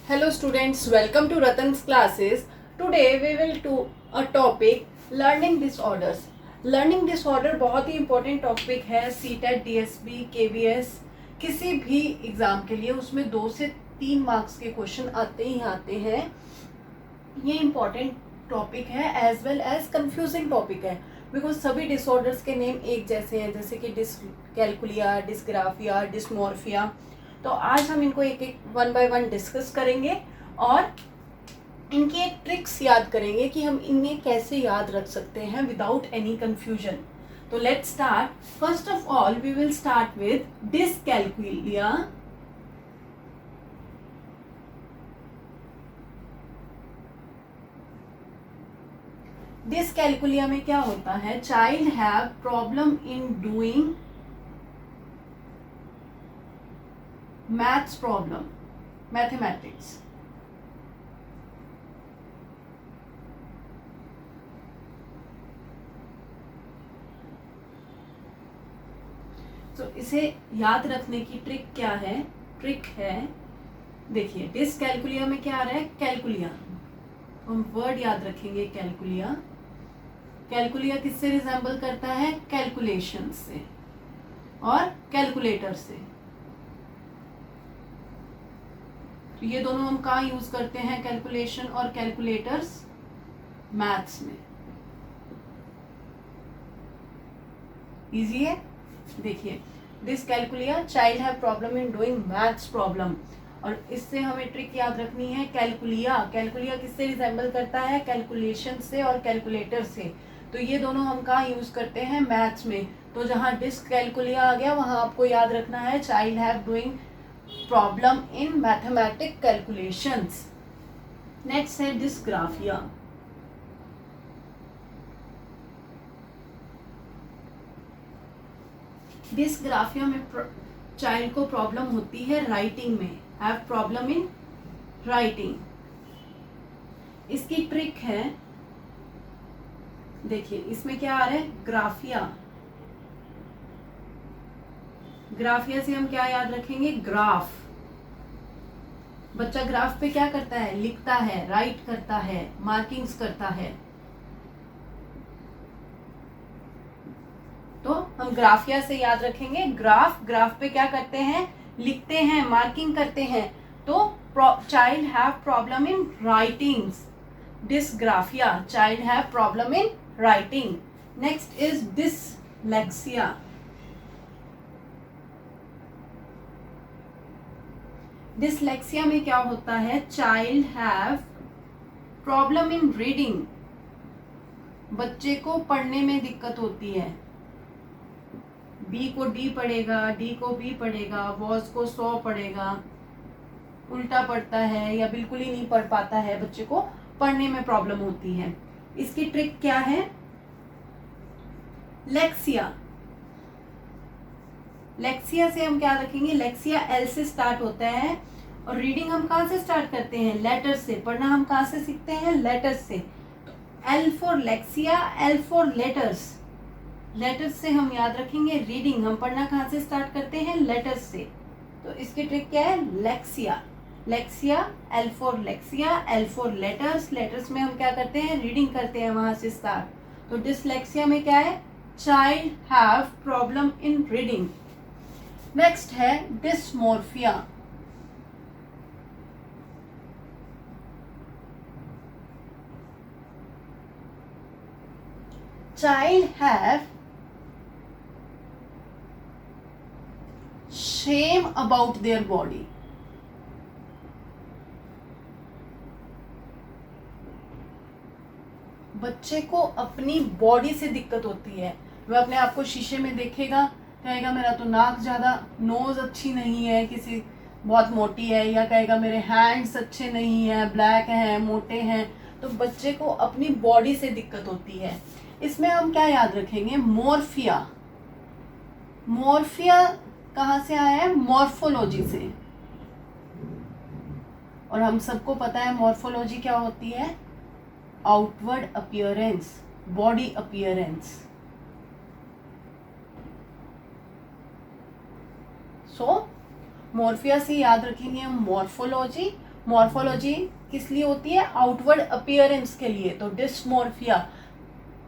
Hello students, welcome to Ratan's classes. Today we will do a topic learning disorders. Learning disorder बहुत ही important topic है CTET, DSB, KVS किसी भी exam के लिए उसमें 2 से 3 मार्क्स के क्वेश्चन आते ही आते हैं. ये इम्पॉर्टेंट टॉपिक है as well as confusing topic है बिकॉज सभी डिसऑर्डर्स के नेम एक जैसे हैं, जैसे कि डिसकैल्कुलिया, डिस्ग्राफिया, डिस्मॉर्फिया. तो आज हम इनको एक एक वन बाय वन डिस्कस करेंगे और इनकी एक ट्रिक्स याद करेंगे कि हम इन्हें कैसे याद रख सकते हैं विदाउट एनी कंफ्यूजन. तो let's start. First of all we will start with dyscalculia. Dyscalculia में क्या होता है? Child have problem in doing maths problem, mathematics. तो इसे याद रखने की ट्रिक क्या है? ट्रिक है, देखिए डिसकैल्कुलिया में क्या आ रहा है? कैलकुलिया. हम वर्ड याद रखेंगे कैलकुलिया. कैलकुलिया किससे रिजेंबल करता है? कैलकुलेशन से और कैलकुलेटर से. तो ये दोनों हम कहाँ यूज करते हैं? कैलकुलेशन और कैलकुलेटर्स मैथ्स में. इजी है. देखिए dyscalculia, child have problem in doing maths problem. और इससे हमें ट्रिक याद रखनी है कैलकुलिया. कैलकुलिया किससे रिजेंबल करता है? कैलकुलेशन से और कैलकुलेटर से. तो ये दोनों हम कहाँ यूज करते हैं? मैथ्स में. तो जहाँ डिसकैल्कुलिया आ गया वहां आपको याद रखना है child have doing problem in mathematic calculations. Next है डिस्ग्राफिया. डिस्ग्राफिया में चाइल्ड को प्रॉब्लम होती है राइटिंग में. Have problem in writing. इसकी ट्रिक है, देखिए इसमें क्या आ रहा है? ग्राफिया. ग्राफिया से हम क्या याद रखेंगे? ग्राफ. बच्चा ग्राफ पे क्या करता है? लिखता है, राइट करता है, मार्किंग्स करता है. तो हम ग्राफिया से याद रखेंगे ग्राफ. ग्राफ पे क्या करते हैं? लिखते हैं, मार्किंग करते हैं. तो child have problem in writings. Dysgraphia, child have problem in writing. Next is dyslexia. Dyslexia में क्या होता है? Child have problem in reading. बच्चे को पढ़ने में दिक्कत होती है. बी को डी पढ़ेगा, डी को बी पढ़ेगा, वॉज को सॉ पढ़ेगा, उल्टा पढ़ता है या बिल्कुल ही नहीं पढ़ पाता है. बच्चे को पढ़ने में प्रॉब्लम होती है. इसकी ट्रिक क्या है? लेक्सिया. लेक्सिया से हम क्या रखेंगे? लेक्सिया एल से स्टार्ट होता है और रीडिंग हम कहाँ से स्टार्ट करते हैं? लेटर से. पढ़ना हम कहाँ से सीखते हैं? लेटर से. तो L for लेक्सिया, L for letters. Letters से हम याद रखेंगे रीडिंग. हम पढ़ना कहाँ से स्टार्ट करते हैं? लेटर्स से. तो इसकी ट्रिक क्या है? लेक्सिया. लेक्सिया, L for लेक्सिया, L for letters. Letters में हम क्या करते हैं? रीडिंग करते हैं वहां से स्टार्ट. तो डिसलेक्सिया में क्या है? Child have problem in reading. Next है dysmorphia. Child have shame about their body. बच्चे को अपनी बॉडी से दिक्कत होती है. वह अपने आप को शीशे में देखेगा, कहेगा मेरा तो नाक ज्यादा, नोज अच्छी नहीं है, किसी बहुत मोटी है, या कहेगा मेरे हैंड्स अच्छे नहीं है, ब्लैक हैं, मोटे हैं. तो बच्चे को अपनी बॉडी से दिक्कत होती है. इसमें हम क्या याद रखेंगे? मॉर्फिया. मॉर्फिया कहाँ से आया है? मॉर्फोलॉजी से. और हम सबको पता है मॉर्फोलॉजी क्या होती है? Outward appearance, body appearance. So morphia से याद रखेंगे हम मॉर्फोलॉजी मॉर्फोलॉजी किस लिए होती है? आउटवर्ड अपीयरेंस के लिए। तो dysmorphia,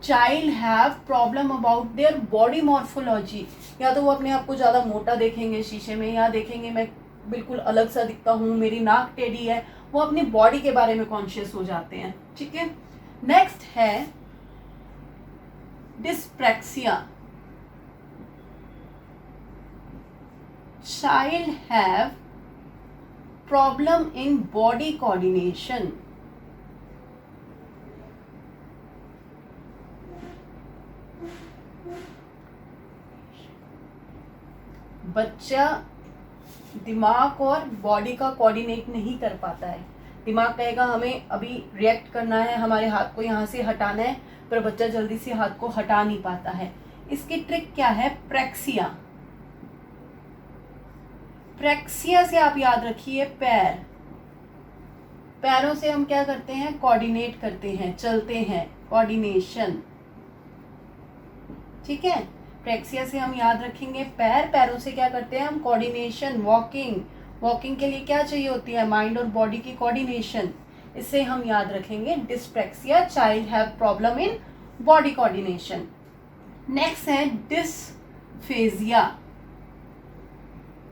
child have problem about their body morphology, या तो वो अपने आप को ज़्यादा मोटा देखेंगे शीशे में, या देखेंगे मैं बिल्कुल अलग सा दिखता हूँ, मेरी नाक टेढ़ी है, वो अपनी बॉडी के बारे में कॉन्शियस हो जाते हैं। ठीक है, नेक्स्ट है dyspraxia, child have problem in body coordination. बच्चा दिमाग और बॉडी का कोऑर्डिनेट नहीं कर पाता है। दिमाग कहेगा हमें अभी रिएक्ट करना है, हमारे हाथ को यहाँ से हटाना है, पर बच्चा जल्दी से हाथ को हटा नहीं पाता है। इसकी ट्रिक क्या है? प्रैक्सिया। प्रैक्सिया से आप याद रखिए पैर, पैरों से हम क्या करते हैं? कोऑर्डिनेट करते हैं, चलते हैं, कोऑर्डिनेशन। ठीक है, प्रैक्सिया से हम याद रखेंगे पैर, पैरों से क्या करते हैं हम? Coordination, walking. वॉकिंग के लिए क्या चाहिए होती है? माइंड और बॉडी की कोऑर्डिनेशन। इससे हम याद रखेंगे dyspraxia, child have problem in body coordination. Next है डिस्फेजिया।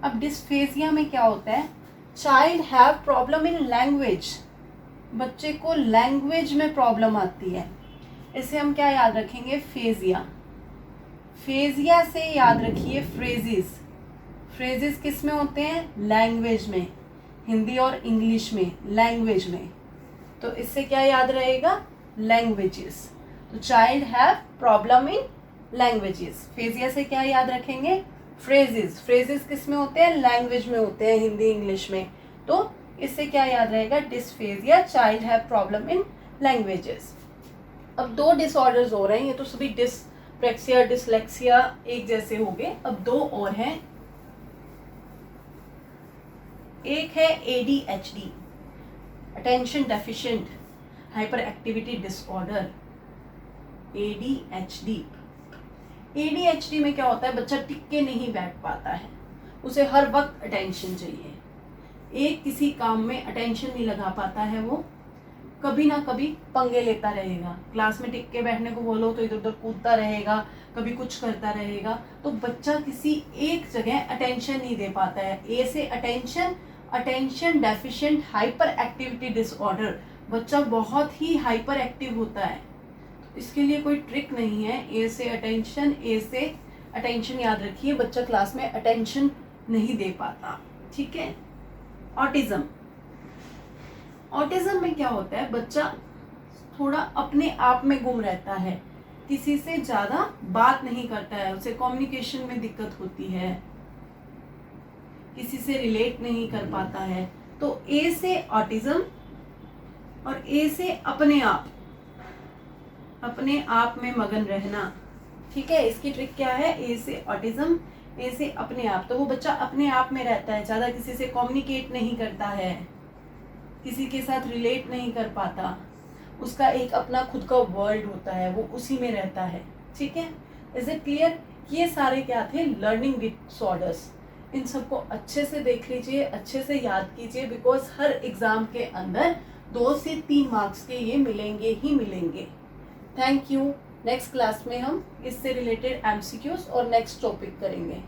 अब डिस्फेजिया में क्या होता है? Child have problem in language, बच्चे को लैंग्वेज में प्रॉब्लम आती है। इसे हम क्या याद रखेंगे? फेजिया। फेजिया से याद रखिए फ्रेजेस। फ्रेजेस किस में होते हैं? लैंग्वेज में, हिंदी और इंग्लिश में, लैंग्वेज में। तो इससे क्या याद रहेगा? लैंग्वेजेस। तो child have problem in languages. Phasia से क्या याद रखेंगे? फ्रेजेस। फ्रेजेस किस में होते हैं? लैंग्वेज में होते हैं, हिंदी इंग्लिश में। तो इससे क्या याद रहेगा? Dysphagia, child have problem in languages. अब 2 डिसऑर्डर्स हो रहे हैं, ये तो सभी डिस्प्रैक्सिया, डिसलेक्सिया एक जैसे हो गए। अब 2 और हैं। एक है ADHD, attention deficient hyper activity disorder, ADHD। ADHD में क्या होता है? बच्चा टिक के नहीं बैठ पाता है, उसे हर वक्त अटेंशन चाहिए, एक किसी काम में अटेंशन नहीं लगा पाता है, वो कभी ना कभी पंगे लेता रहेगा। क्लास में टिक के बैठने को बोलो तो इधर उधर कूदता रहेगा, कभी कुछ करता रहेगा। तो बच्चा किसी एक जगह अटेंशन नहीं दे पाता है। ए से attention, attention deficient hyper activity disorder, बच्चा बहुत ही हाइपर एक्टिव होता है। इसके लिए कोई ट्रिक नहीं है। ए से अटेंशन, ए से अटेंशन याद रखिए, बच्चा क्लास में अटेंशन नहीं दे पाता। ठीक है। ऑटिज्म, ऑटिज्म में क्या होता है? बच्चा थोड़ा अपने आप में गुम रहता है, किसी से ज़्यादा बात नहीं करता है, उसे कम्युनिकेशन में दिक्कत होती है, किसी से रिलेट नहीं कर पाता है। तो ए से ऑटिज्म और ए से अपने आप में मगन रहना। ठीक है, इसकी ट्रिक क्या है? ए से ऑटिज्म, ए से अपने आप। तो वो बच्चा अपने आप में रहता है, ज़्यादा किसी से कम्युनिकेट नहीं करता है, किसी के साथ रिलेट नहीं कर पाता, उसका एक अपना खुद का वर्ल्ड होता है, वो उसी में रहता है। ठीक है, इज इट क्लियर? ये सारे क्या थे? Learning disorders. इन सबको अच्छे से देख लीजिए, अच्छे से याद कीजिए, बिकॉज हर एग्जाम के अंदर 2 से 3 मार्क्स के ये मिलेंगे ही मिलेंगे। Thank you. नेक्स्ट क्लास में हम इससे रिलेटेड MCQs और नेक्स्ट टॉपिक करेंगे।